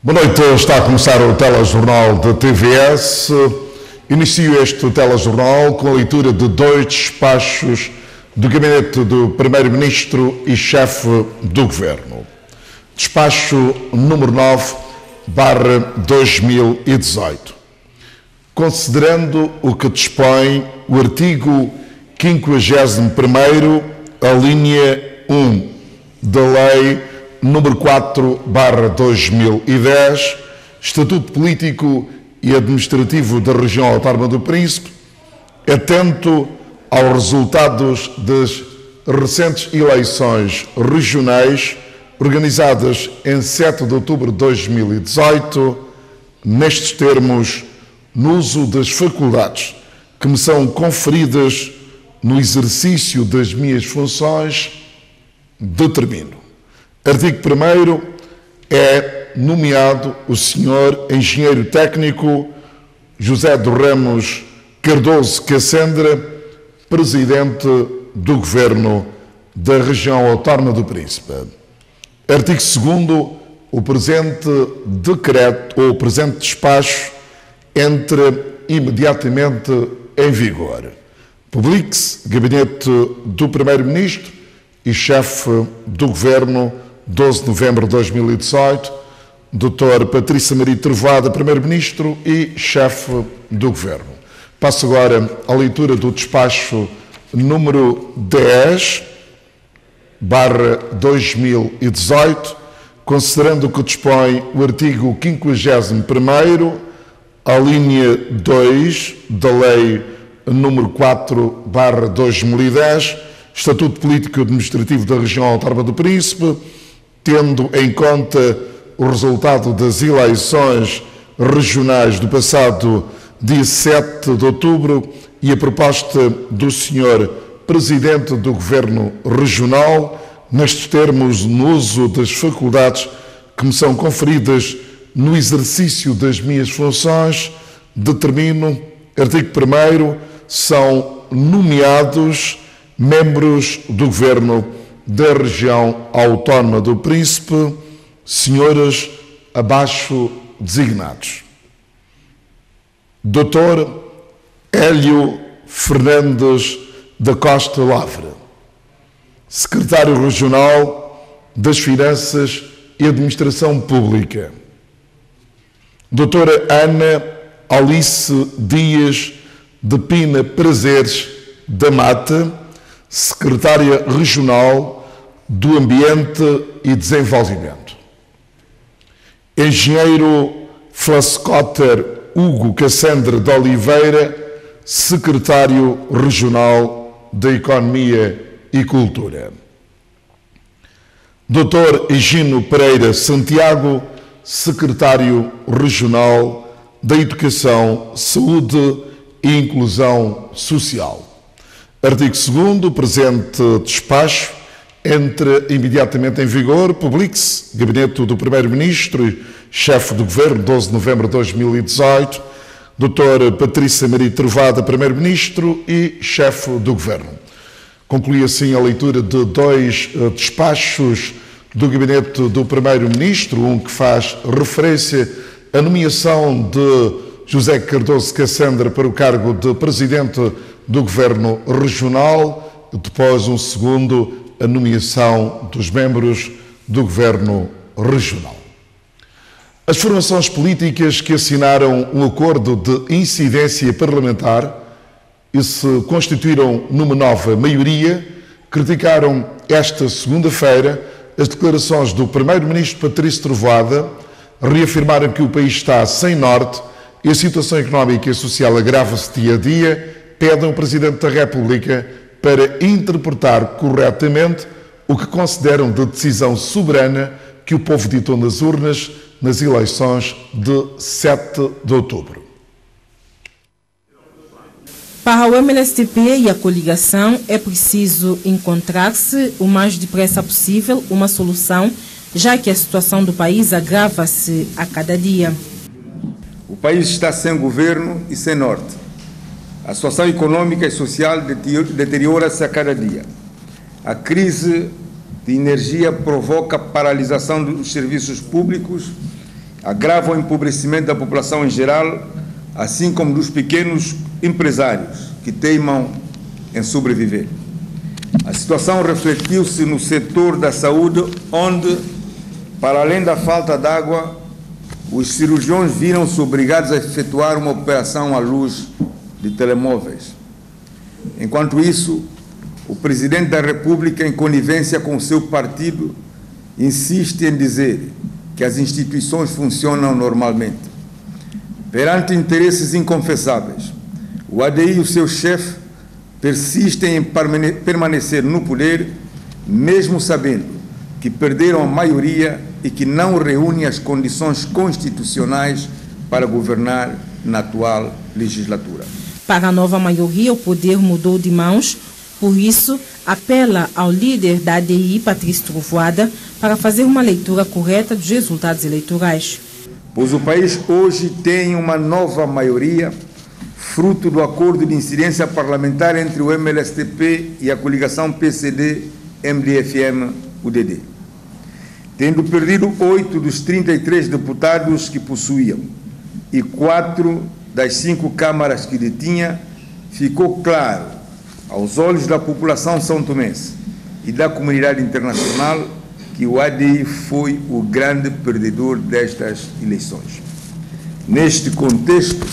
Boa noite, está a começar o telejornal da TVS. Inicio este telejornal com a leitura de dois despachos do gabinete do Primeiro-Ministro e chefe do Governo. Despacho número 9/2018. Considerando o que dispõe o artigo 51º, a linha 1 da Lei número 4/2010, Estatuto Político e Administrativo da Região Autónoma do Príncipe, atento aos resultados das recentes eleições regionais organizadas em 7 de outubro de 2018, nestes termos, no uso das faculdades que me são conferidas no exercício das minhas funções, determino. Artigo 1º, é nomeado o Sr. Engenheiro Técnico José dos Ramos Cardoso Cassandra, Presidente do Governo da Região Autónoma do Príncipe. Artigo 2º, o presente decreto ou o presente despacho entra imediatamente em vigor. Publique-se, Gabinete do Primeiro-Ministro e Chefe do Governo, 12 de novembro de 2018, Dr. Patrícia Maria Trovoada, Primeiro-Ministro e Chefe do Governo. Passo agora à leitura do despacho número 10/2018, considerando que dispõe o artigo 51º, a linha 2 da Lei número 4/2010, Estatuto Político e Administrativo da Região Autónoma do Príncipe, tendo em conta o resultado das eleições regionais do passado dia 7 de outubro e a proposta do Sr. Presidente do Governo Regional, nestes termos, no uso das faculdades que me são conferidas no exercício das minhas funções, determino, artigo 1º, são nomeados membros do Governo da Região Autónoma do Príncipe, senhores abaixo designados. Dr. Hélio Fernandes da Costa Lavra, Secretário Regional das Finanças e Administração Pública. Doutora Ana Alice Dias de Pina Prazeres da Mata, Secretária Regional do Ambiente e Desenvolvimento. Engenheiro Flascotter Hugo Cassandra de Oliveira, Secretário Regional da Economia e Cultura. Dr. Higino Pereira Santiago, Secretário Regional da Educação, Saúde e Inclusão Social. Artigo 2º, presente despacho entra imediatamente em vigor. Publique-se, Gabinete do Primeiro-Ministro e Chefe do Governo, 12 de novembro de 2018, Dr. Patrícia Maria Trovoada, Primeiro-Ministro e Chefe do Governo. Conclui assim a leitura de dois despachos do Gabinete do Primeiro-Ministro, um que faz referência à nomeação de José Cardoso Cassandra para o cargo de Presidente do Governo Regional, depois um segundo, a nomeação dos membros do Governo Regional. As formações políticas que assinaram um acordo de incidência parlamentar e se constituíram numa nova maioria, criticaram esta segunda-feira as declarações do Primeiro-Ministro Patrícia Trovoada, reafirmaram que o país está sem norte e a situação económica e social agrava-se dia a dia, pedem ao Presidente da República para interpretar corretamente o que consideram de decisão soberana que o povo ditou nas urnas nas eleições de 7 de outubro. Para o MNSTP e a coligação, é preciso encontrar-se o mais depressa possível uma solução, já que a situação do país agrava-se a cada dia. O país está sem governo e sem norte. A situação econômica e social deteriora-se a cada dia. A crise de energia provoca paralisação dos serviços públicos, agrava o empobrecimento da população em geral, assim como dos pequenos empresários que teimam em sobreviver. A situação refletiu-se no setor da saúde, onde, para além da falta de água, os cirurgiões viram-se obrigados a efetuar uma operação à luz de telemóveis. Enquanto isso, o Presidente da República, em conivência com o seu partido, insiste em dizer que as instituições funcionam normalmente. Perante interesses inconfessáveis, o ADI e o seu chefe persistem em permanecer no poder, mesmo sabendo que perderam a maioria e que não reúnem as condições constitucionais para governar na atual legislatura. Para a nova maioria, o poder mudou de mãos, por isso, apela ao líder da ADI, Patrício Trovoada, para fazer uma leitura correta dos resultados eleitorais. Pois o país hoje tem uma nova maioria, fruto do acordo de incidência parlamentar entre o MLSTP e a coligação PCD-MDFM-UDD, tendo perdido 8 dos 33 deputados que possuíam e 4 das 5 câmaras que detinha, ficou claro, aos olhos da população são-tomense e da comunidade internacional, que o ADI foi o grande perdedor destas eleições. Neste contexto,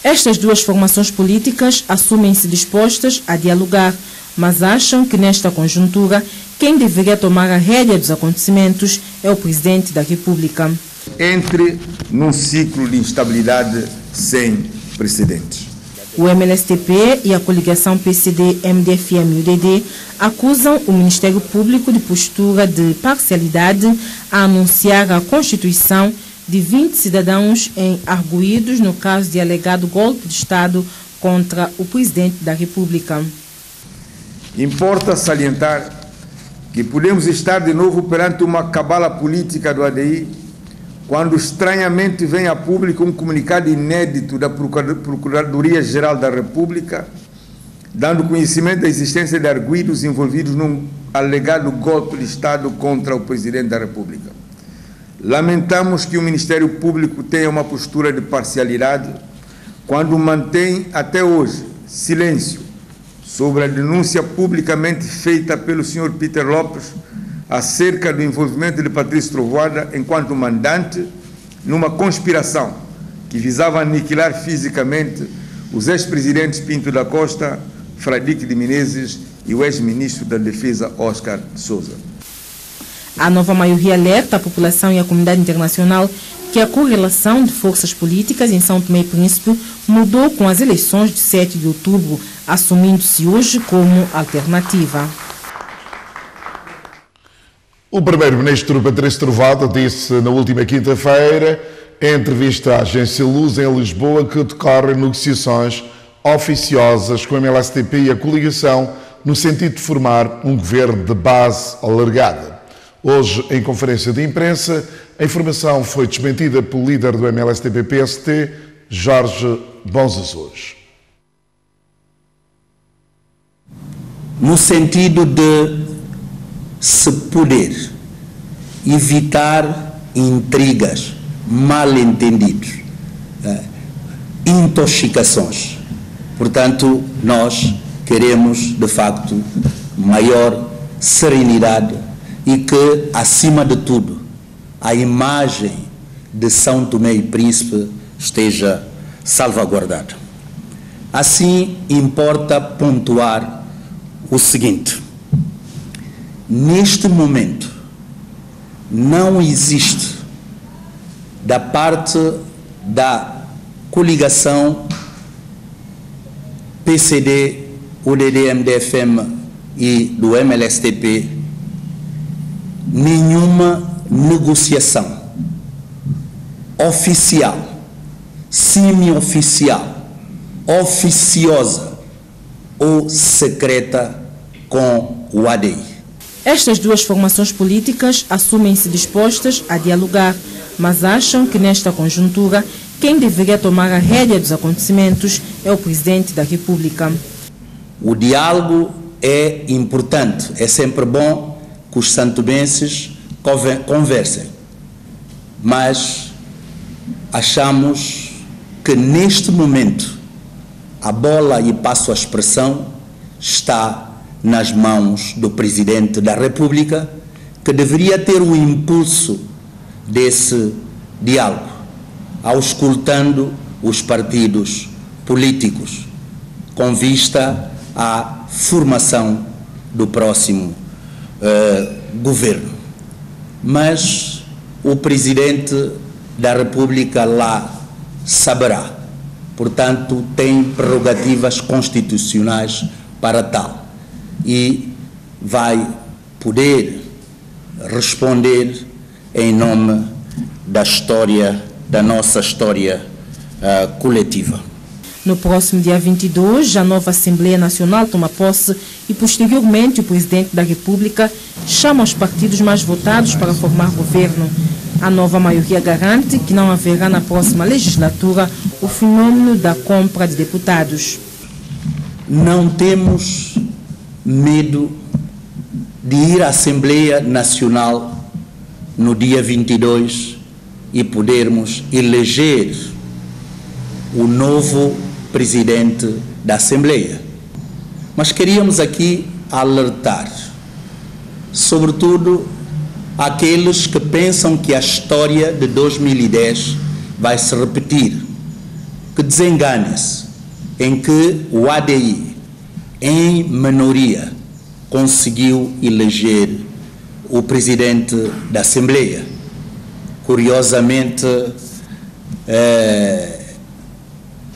estas duas formações políticas assumem-se dispostas a dialogar, mas acham que nesta conjuntura quem deveria tomar a rédea dos acontecimentos é o Presidente da República. Entre num ciclo de instabilidade sem precedentes. O MLSTP e a coligação PCD-MDFM-UDD acusam o Ministério Público de postura de parcialidade a anunciar a constituição de 20 cidadãos em arguidos no caso de alegado golpe de Estado contra o Presidente da República. Importa salientar que podemos estar de novo perante uma cabala política do ADI quando estranhamente vem a público um comunicado inédito da Procuradoria-Geral da República, dando conhecimento da existência de arguidos envolvidos num alegado golpe de Estado contra o Presidente da República. Lamentamos que o Ministério Público tenha uma postura de parcialidade quando mantém até hoje silêncio sobre a denúncia publicamente feita pelo Sr. Peter Lopes acerca do envolvimento de Patrício Trovoada enquanto mandante numa conspiração que visava aniquilar fisicamente os ex-presidentes Pinto da Costa, Fradique de Menezes e o ex-ministro da Defesa, Oscar de Souza. A nova maioria alerta a população e a comunidade internacional que a correlação de forças políticas em São Tomé e Príncipe mudou com as eleições de 7 de outubro, assumindo-se hoje como alternativa. O primeiro-ministro Patrício Trovoada disse na última quinta-feira, em entrevista à agência Luz em Lisboa, que decorrem negociações oficiosas com a MLSTP e a coligação no sentido de formar um governo de base alargada. Hoje, em conferência de imprensa, a informação foi desmentida pelo líder do MLSTP-PST, Jorge Bons Açores. No sentido de se poder evitar intrigas, mal-entendidos, intoxicações. Portanto, nós queremos, de facto, maior serenidade e que, acima de tudo, a imagem de São Tomé e Príncipe esteja salvaguardada. Assim, importa pontuar o seguinte: neste momento, não existe, da parte da coligação PCD, UDD, MDFM e do MLSTP, nenhuma negociação oficial, semi-oficial, oficiosa ou secreta com o ADI. Estas duas formações políticas assumem-se dispostas a dialogar, mas acham que nesta conjuntura quem deveria tomar a rédea dos acontecimentos é o Presidente da República. O diálogo é importante, é sempre bom que os santomenses conversem. mas achamos que neste momento a bola, e passo a expressão, está nas mãos do Presidente da República, que deveria ter o impulso desse diálogo, auscultando os partidos políticos, com vista à formação do próximo governo. Mas o Presidente da República lá saberá, portanto, tem prerrogativas constitucionais para tal e vai poder responder em nome da história, da nossa história coletiva. No próximo dia 22, a nova Assembleia Nacional toma posse e, posteriormente, o Presidente da República chama os partidos mais votados para formar governo. A nova maioria garante que não haverá na próxima legislatura o fenômeno da compra de deputados. Não temos medo de ir à Assembleia Nacional no dia 22 e podermos eleger o novo Presidente da Assembleia. Mas queríamos aqui alertar, sobretudo, aqueles que pensam que a história de 2010 vai se repetir, que desenganem-se, em que o ADI, em minoria, conseguiu eleger o Presidente da Assembleia. Curiosamente,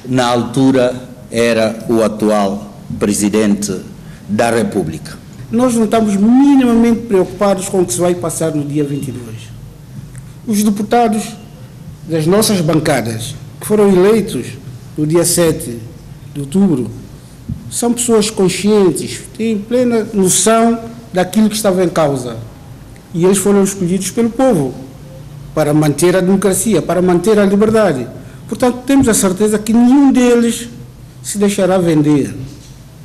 na altura era o atual Presidente da República. Nós não estamos minimamente preocupados com o que se vai passar no dia 22. Os deputados das nossas bancadas, que foram eleitos no dia 7 de outubro, são pessoas conscientes, têm plena noção daquilo que estava em causa. E eles foram escolhidos pelo povo para manter a democracia, para manter a liberdade. Portanto, temos a certeza que nenhum deles se deixará vender.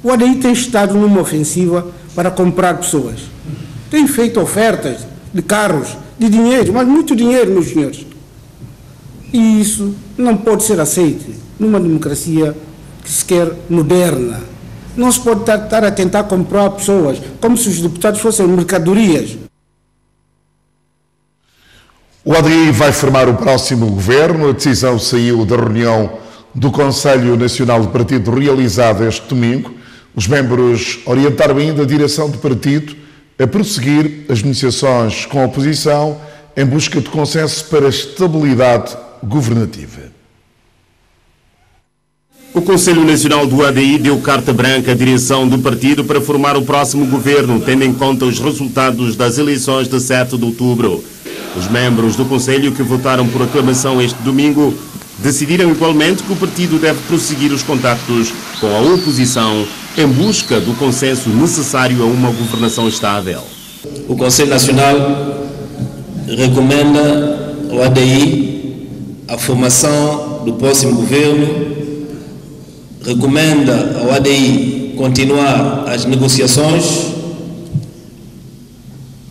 O ADI tem estado numa ofensiva para comprar pessoas. Tem feito ofertas de carros, de dinheiro, mas muito dinheiro, meus senhores. E isso não pode ser aceito numa democracia que se quer moderna. Não se pode estar a tentar comprar pessoas como se os deputados fossem mercadorias. O ADI vai formar o próximo governo. A decisão saiu da reunião do Conselho Nacional do Partido realizada este domingo. Os membros orientaram ainda a direção do partido a prosseguir as negociações com a oposição em busca de consenso para a estabilidade governativa. O Conselho Nacional do ADI deu carta branca à direção do partido para formar o próximo governo, tendo em conta os resultados das eleições de 7 de outubro. Os membros do Conselho que votaram por aclamação este domingo decidiram igualmente que o partido deve prosseguir os contactos com a oposição em busca do consenso necessário a uma governação estável. O Conselho Nacional recomenda ao ADI a formação do próximo governo, recomenda ao ADI continuar as negociações,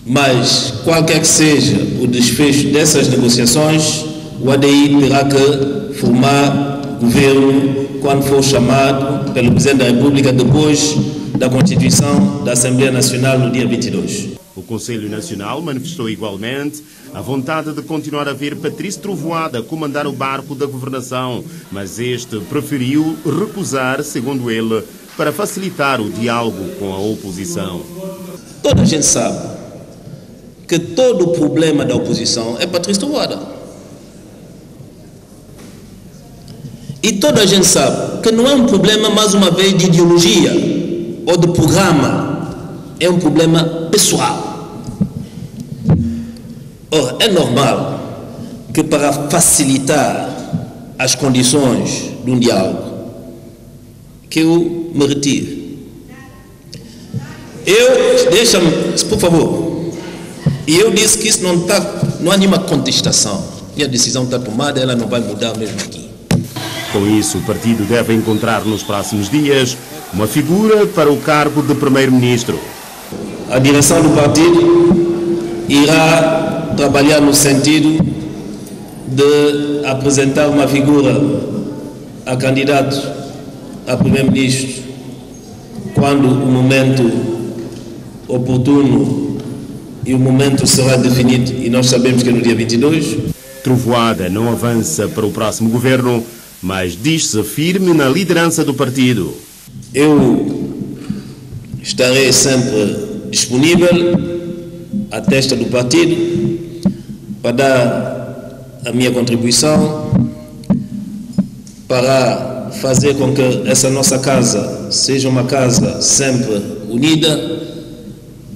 mas qualquer que seja o desfecho dessas negociações, o ADI terá que formar governo quando for chamado pelo Presidente da República depois da constituição da Assembleia Nacional no dia 22. O Conselho Nacional manifestou igualmente a vontade de continuar a ver Patrício Trovoada comandar o barco da governação, mas este preferiu recusar, segundo ele, para facilitar o diálogo com a oposição. Toda a gente sabe que todo o problema da oposição é Patrício Trovoada. E toda a gente sabe que não é um problema, mais uma vez, de ideologia ou de programa. É um problema pessoal. Ora, é normal que para facilitar as condições de um diálogo, que eu me retire. Deixa-me, por favor. E eu disse que isso não há nenhuma contestação. E a decisão está tomada, ela não vai mudar mesmo aqui. Com isso, o partido deve encontrar nos próximos dias uma figura para o cargo de primeiro-ministro. A direção do partido irá trabalhar no sentido de apresentar uma figura a candidato a primeiro-ministro quando o momento oportuno e o momento será definido, e nós sabemos que é no dia 22. Trovoada não avança para o próximo governo, mas diz-se firme na liderança do partido. Eu estarei sempre disponível à testa do partido para dar a minha contribuição, para fazer com que essa nossa casa seja uma casa sempre unida,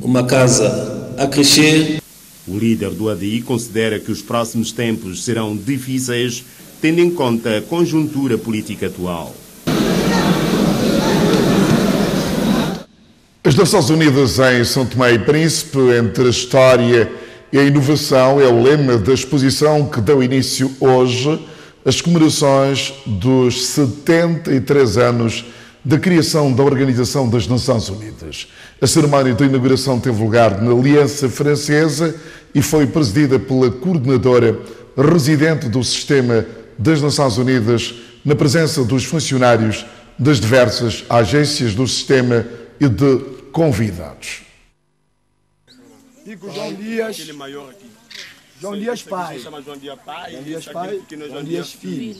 uma casa a crescer. O líder do ADI considera que os próximos tempos serão difíceis, tendo em conta a conjuntura política atual. As Nações Unidas em São Tomé e Príncipe, entre a história e a inovação, é o lema da exposição que deu início hoje às comemorações dos 73 anos da criação da Organização das Nações Unidas. A cerimónia de inauguração teve lugar na Aliança Francesa e foi presidida pela coordenadora residente do Sistema das Nações Unidas, na presença dos funcionários das diversas agências do sistema e de convidados. João Dias, João Dias pai, João Dias filho.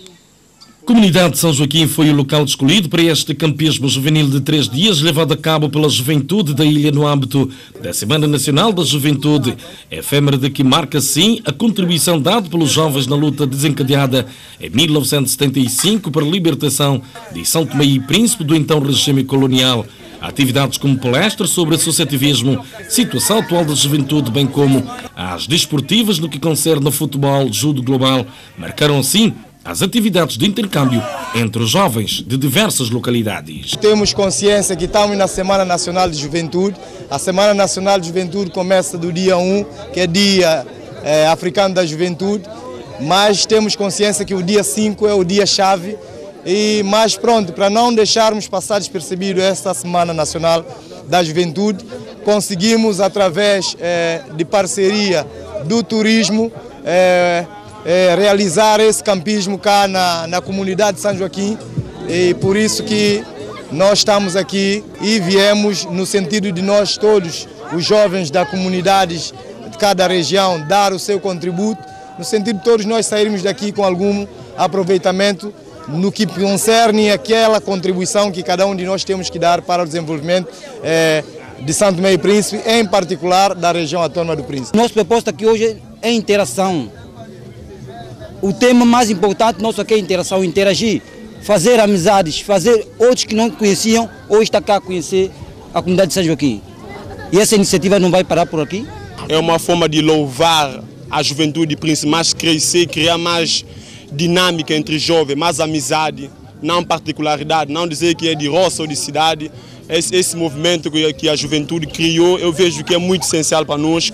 Comunidade de São Joaquim foi o local escolhido para este campismo juvenil de 3 dias, levado a cabo pela juventude da ilha no âmbito da Semana Nacional da Juventude, efêmera que marca, sim, a contribuição dada pelos jovens na luta desencadeada em 1975 para a libertação de São Tomé e Príncipe do então regime colonial. Atividades como palestras sobre associativismo, situação atual da juventude, bem como as desportivas no que concerne ao futebol, judo global, marcaram assim as atividades de intercâmbio entre os jovens de diversas localidades. Temos consciência que estamos na Semana Nacional de Juventude. A Semana Nacional de Juventude começa do dia 1, que é Dia Africano da Juventude, mas temos consciência que o dia 5 é o dia-chave. Mas pronto, para não deixarmos passar despercebido esta Semana Nacional da Juventude, conseguimos, através de parceria do turismo, realizar esse campismo cá na comunidade de São Joaquim, e por isso que nós estamos aqui e viemos no sentido de nós todos, os jovens da comunidades de cada região, dar o seu contributo, no sentido de todos nós sairmos daqui com algum aproveitamento no que concerne aquela contribuição que cada um de nós temos que dar para o desenvolvimento de São Tomé e Príncipe, em particular da região autônoma do Príncipe. Nossa proposta aqui hoje é interação. O tema mais importante nosso aqui é interação, interagir, fazer amizades, fazer outros que não conheciam, hoje está cá a conhecer a comunidade de São Joaquim. E essa iniciativa não vai parar por aqui? É uma forma de louvar a juventude de Príncipe, mais crescer, criar mais dinâmica entre jovens, mais amizade, não particularidade, não dizer que é de roça ou de cidade. Esse movimento que a juventude criou, eu vejo que é muito essencial para nós,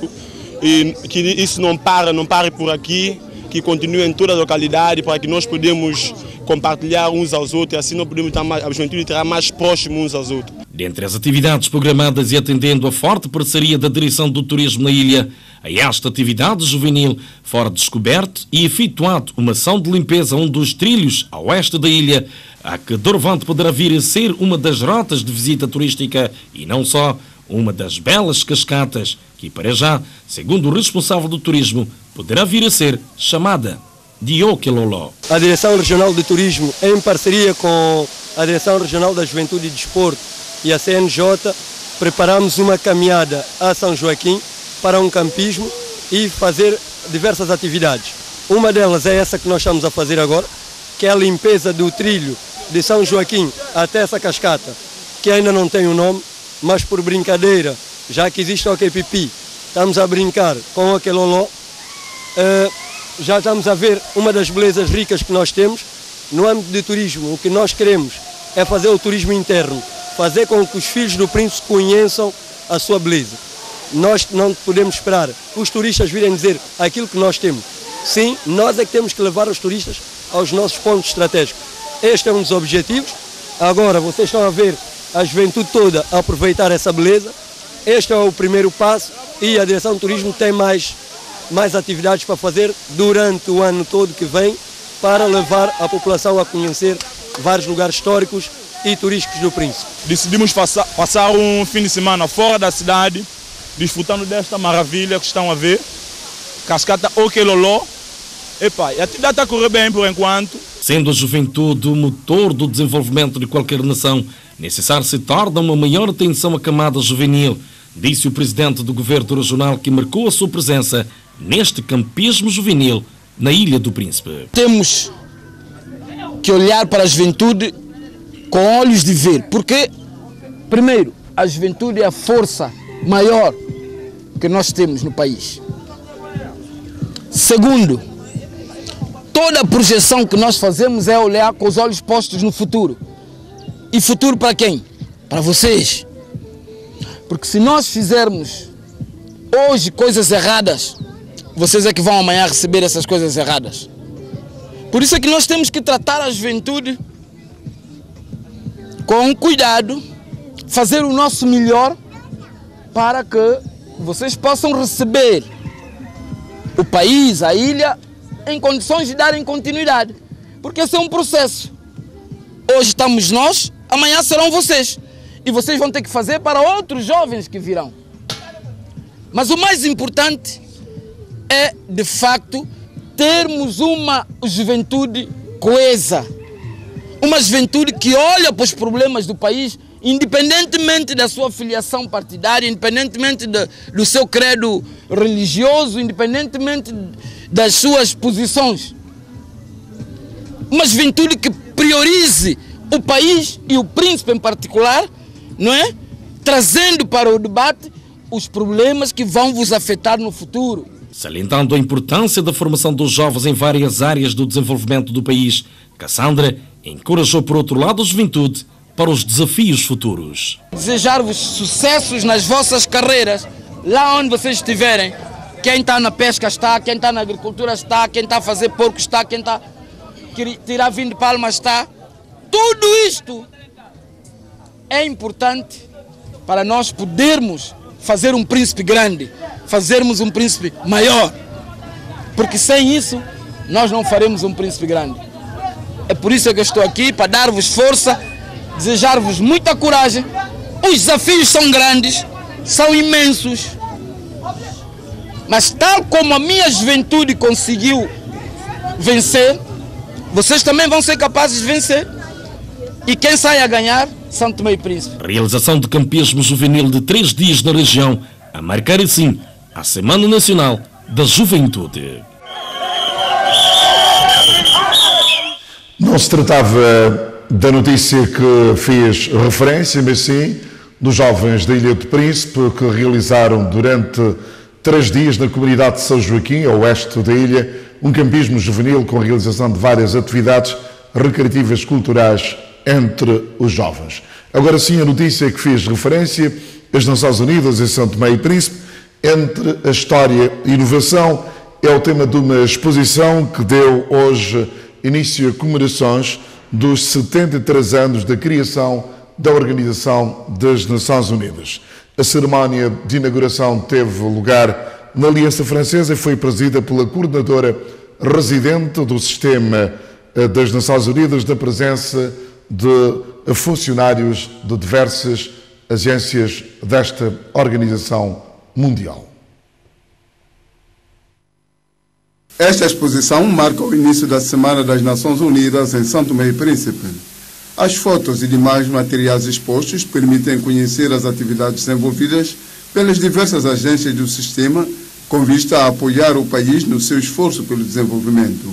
e que isso não pare por aqui, que continue em toda a localidade, para que nós podemos compartilhar uns aos outros, assim nós podemos a juventude estar mais próximo uns aos outros. Dentre as atividades programadas e atendendo a forte parceria da Direção do Turismo na ilha, a esta atividade juvenil fora descoberto e efetuado uma ação de limpeza a um dos trilhos a oeste da ilha, a que doravante poderá vir a ser uma das rotas de visita turística e não só uma das belas cascatas que, para já, segundo o responsável do turismo, poderá vir a ser chamada de Okeloló. A Direção Regional de Turismo, em parceria com a Direção Regional da Juventude e Desporto e a CNJ, preparamos uma caminhada a São Joaquim para um campismo e fazer diversas atividades. Uma delas é essa que nós estamos a fazer agora, que é a limpeza do trilho de São Joaquim até essa cascata, que ainda não tem um nome, mas por brincadeira, já que existe o OKPP, estamos a brincar com o Okeloló. Já estamos a ver uma das belezas ricas que nós temos. No âmbito de turismo, o que nós queremos é fazer o turismo interno, fazer com que os filhos do príncipe conheçam a sua beleza. Nós não podemos esperar os turistas virem dizer aquilo que nós temos. Sim, nós é que temos que levar os turistas aos nossos pontos estratégicos. Este é um dos objetivos. Agora vocês estão a ver a juventude toda a aproveitar essa beleza. Este é o primeiro passo e a Direção do Turismo tem mais mais atividades para fazer durante o ano todo que vem, para levar a população a conhecer vários lugares históricos e turísticos do Príncipe. Decidimos passar um fim de semana fora da cidade, desfrutando desta maravilha que estão a ver, Cascata Okeloló. E a atividade está a correr bem por enquanto. Sendo a juventude o motor do desenvolvimento de qualquer nação, necessário se torna uma maior atenção à camada juvenil, disse o presidente do governo regional, que marcou a sua presença neste campismo juvenil na Ilha do Príncipe. Temos que olhar para a juventude com olhos de ver, porque, primeiro, a juventude é a força maior que nós temos no país. Segundo, toda a projeção que nós fazemos é olhar com os olhos postos no futuro. E futuro para quem? Para vocês. Porque se nós fizermos hoje coisas erradas, vocês é que vão amanhã receber essas coisas erradas. Por isso é que nós temos que tratar a juventude com cuidado, fazer o nosso melhor para que vocês possam receber o país, a ilha, em condições de darem continuidade. Porque esse é um processo. Hoje estamos nós, amanhã serão vocês. E vocês vão ter que fazer para outros jovens que virão. Mas o mais importante é, de facto, termos uma juventude coesa. Uma juventude que olha para os problemas do país, independentemente da sua filiação partidária, independentemente do seu credo religioso, independentemente das suas posições. Uma juventude que priorize o país e o príncipe em particular, não é? Trazendo para o debate os problemas que vão vos afetar no futuro. Salientando a importância da formação dos jovens em várias áreas do desenvolvimento do país, Cassandra encorajou, por outro lado, a juventude para os desafios futuros. Desejar-vos sucessos nas vossas carreiras, lá onde vocês estiverem. Quem está na pesca está, quem está na agricultura está, quem está a fazer porco está, quem está a tirar vinho de palma está. Tudo isto é importante para nós podermos fazer um príncipe grande, fazermos um príncipe maior. Porque sem isso, nós não faremos um príncipe grande. É por isso que eu estou aqui, para dar-vos força, desejar-vos muita coragem. Os desafios são grandes, são imensos. Mas tal como a minha juventude conseguiu vencer, vocês também vão ser capazes de vencer. E quem sai a ganhar, São Tomé e Príncipe. Realização de campismo juvenil de 3 dias na região, a marcar assim a Semana Nacional da Juventude. Não se tratava da notícia que fez referência, mas sim dos jovens da Ilha do Príncipe que realizaram durante 3 dias na comunidade de São Joaquim, a oeste da ilha, um campismo juvenil com a realização de várias atividades recreativas culturais entre os jovens. Agora sim, a notícia que fez referência, as Nações Unidas e São Tomé e Príncipe, entre a história e a inovação, é o tema de uma exposição que deu hoje início a comemorações dos 73 anos da criação da Organização das Nações Unidas. A cerimónia de inauguração teve lugar na Aliança Francesa e foi presidida pela coordenadora residente do Sistema das Nações Unidas, da presença de funcionários de diversas agências desta organização mundial. Esta exposição marca o início da Semana das Nações Unidas em São Tomé e Príncipe. As fotos e demais materiais expostos permitem conhecer as atividades desenvolvidas pelas diversas agências do sistema com vista a apoiar o país no seu esforço pelo desenvolvimento.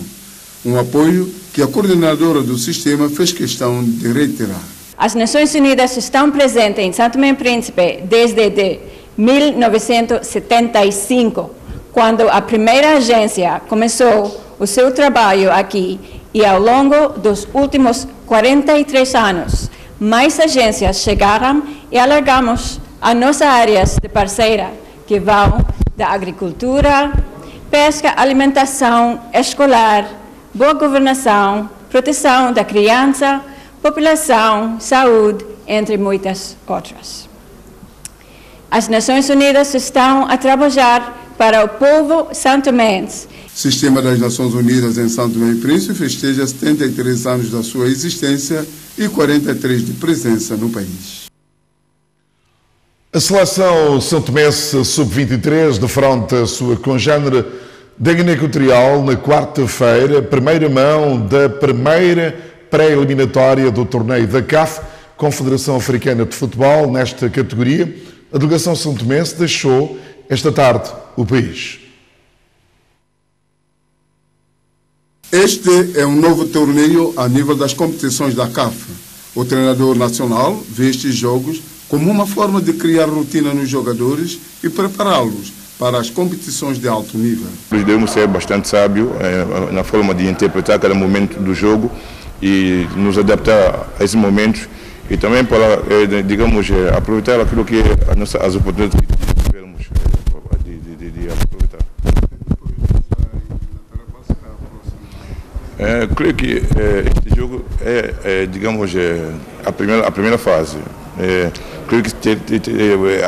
Um apoio que a coordenadora do sistema fez questão de reiterar. As Nações Unidas estão presentes em São Tomé e Príncipe desde 1975, quando a primeira agência começou o seu trabalho aqui, e ao longo dos últimos 43 anos, mais agências chegaram e alargamos as nossas áreas de parceira, que vão da agricultura, pesca, alimentação escolar, boa governação, proteção da criança, população, saúde, entre muitas outras. As Nações Unidas estão a trabalhar para o povo santomense. Sistema das Nações Unidas em Santo Tomé e Príncipe festeja 73 anos da sua existência e 43 de presença no país. A seleção santomense sub-23 defronta a sua congênere da Guiné Equatorial na quarta-feira, primeira mão da primeira pré-eliminatória do torneio da CAF, Confederação Africana de Futebol, nesta categoria. A delegação santomense deixou esta tarde o país. Este é um novo torneio a nível das competições da CAF. O treinador nacional vê estes jogos como uma forma de criar rotina nos jogadores e prepará-los para as competições de alto nível. Devemos ser bastante sábios na forma de interpretar cada momento do jogo e nos adaptar a esses momentos e também para, digamos, aproveitar aquilo que é as oportunidades que tivermos de aproveitar. Creio que este jogo é digamos, a primeira fase. Creio que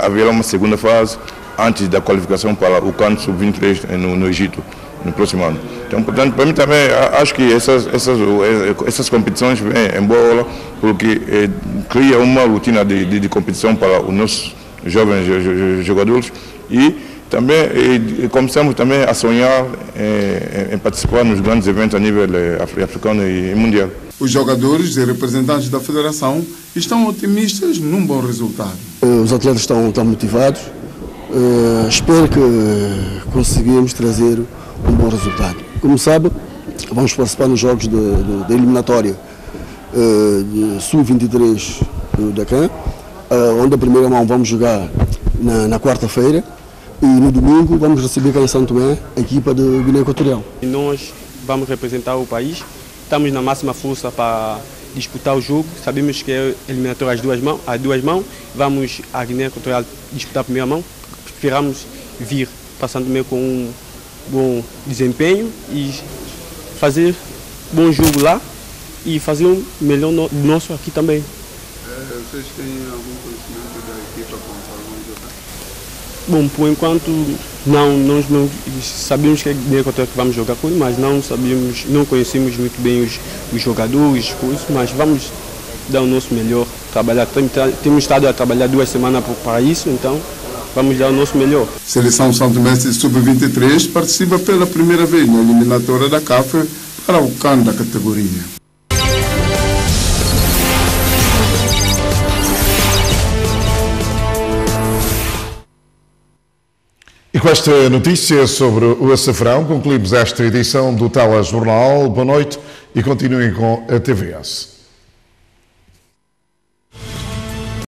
haverá uma segunda fase antes da qualificação para o CAN Sub-23 no Egito, no próximo ano. Então, portanto, para mim também, acho que essas competições vêm em boa hora, porque cria uma rotina de competição para os nossos jovens jogadores e também começamos também a sonhar em participar nos grandes eventos a nível africano e mundial. Os jogadores e representantes da federação estão otimistas num bom resultado. Os atletas estão motivados. Espero que conseguimos trazer um bom resultado. Como sabe, vamos participar nos jogos da eliminatória de Sub-23 da CAN, onde a primeira mão vamos jogar na quarta-feira e no domingo vamos receber cá em Santo Tomé a equipa de Guiné Equatorial. E nós vamos representar o país, estamos na máxima força para disputar o jogo, sabemos que é eliminatório às duas mãos, vamos a Guiné Equatorial disputar a primeira mão. Esperamos vir para Santo Tomé com um bom desempenho e fazer bom jogo lá e fazer um melhor nosso aqui também. Vocês têm algum conhecimento da equipa contra vão jogar? Bom, por enquanto nós não sabemos que é Guiné Equatorial que vamos jogar com ele, mas não conhecemos muito bem os jogadores, mas vamos dar o nosso melhor, trabalhar. Temos estado a trabalhar 2 semanas para isso, então vamos dar o nosso melhor. Seleção santomense Sub-23 participa pela primeira vez na eliminatória da CAF para o CAN da categoria. E com esta notícia sobre o açafrão, concluímos esta edição do Telejornal. Boa noite e continuem com a TVS.